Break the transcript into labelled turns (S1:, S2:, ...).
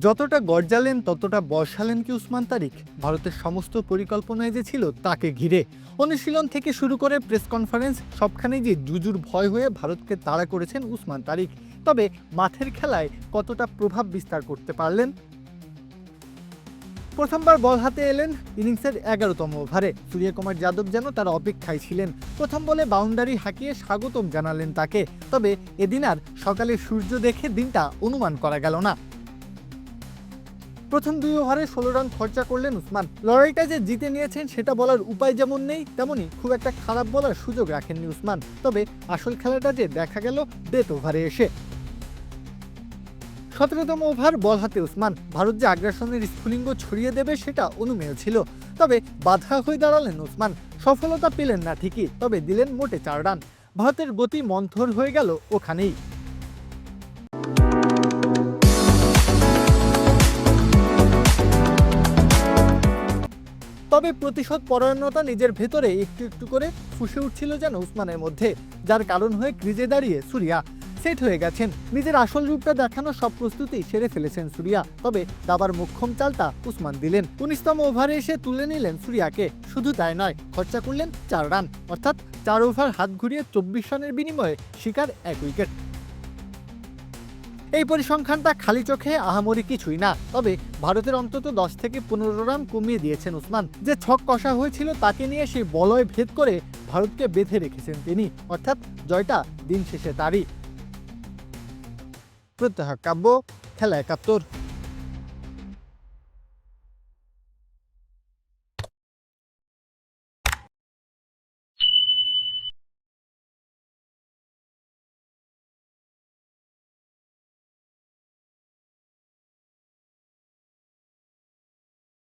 S1: যতটা গর্জালেন ততটা বর্ষালেন কি উসমান তারিক? ভারতের সমস্ত পরিকল্পনায় যে ছিল তাকে ঘিরে। অনুশীলন থেকে শুরু করে প্রেস কনফারেন্স সবখানেই যে জুজুর ভয় হয়ে ভারতকে তাড়া করেছেন উসমান তারিক। তবে মাঠের খেলায় কতটা প্রভাব বিস্তার করতে পারলেন? প্রথমবার বল হাতে এলেন ইনিংসের 11তম ওভারে। সূর্যকুমার যাদব যেন তার অপেক্ষায় ছিলেন। প্রথম বলে বাউন্ডারি হাঁকিয়ে স্বাগতম জানালেন তাকে। তবে এদিন আর সকালে সূর্য দেখে দিনটা অনুমান করা গেল না। প্রথম 2 ওভারে 16 রান খরচা করলেন উসমান। লড়াইটা যে জিতে নিয়েছেন সেটা বলার উপায় যেমন নেই, তেমনি খুব একটা খারাপ বলার সুযোগ রাখেননি উসমান। তবে আসল খেলাটা যে দেখা গেল ডেথ ওভারে এসে। 17তম ওভার বল হাতে উসমান। ভারত যে আগ্রাসনের স্ফুলিঙ্গ ছড়িয়ে দেবে সেটা অনুমেয় ছিল। তবে বাধা হয়ে দাঁড়ালেন উসমান। সফলতা পেলেন না ঠিকই, তবে দিলেন মোটে 4 রান। ভারতের গতি মন্থর হয়ে গেল ওখানেই। তবে প্রতিশোধ পরায়ণতা নিজের ভেতরে একটু একটু করে ফুসে উঠছিল যেন উসমানের মধ্যে, যার কারণ হয়ে ক্রিজে দাঁড়িয়ে সুরিয়া সেট হয়ে গেছেন। নিজের আসল রূপটা দেখানোর সব প্রস্তুতি সেরে ফেলেছেন সুরিয়া। তবে দাবার মোক্ষম চালটা উসমান দিলেন। 19তম ওভারে এসে তুলে নিলেন সুরিয়াকে। শুধু তাই নয়, খরচা করলেন 4 রান, অর্থাৎ 4 ওভার হাত ঘুরিয়ে 24 রানের বিনিময়ে শিকার 1 উইকেট। এই পরিসংখ্যানটা খালি চোখে আহামরি কিছুই না। তবে ভারতের অন্তত 10 থেকে 15 রান কমিয়ে দিয়েছেন উসমান। যে ছক কষা হয়েছিল তাকে নিয়ে সেই বলয় ভেদ করে ভারতকে বেঁধে রেখেছেন তিনি, অর্থাৎ জয়টা দিন শেষে তারই। প্রত্যহ কাব্য, খেলা 71।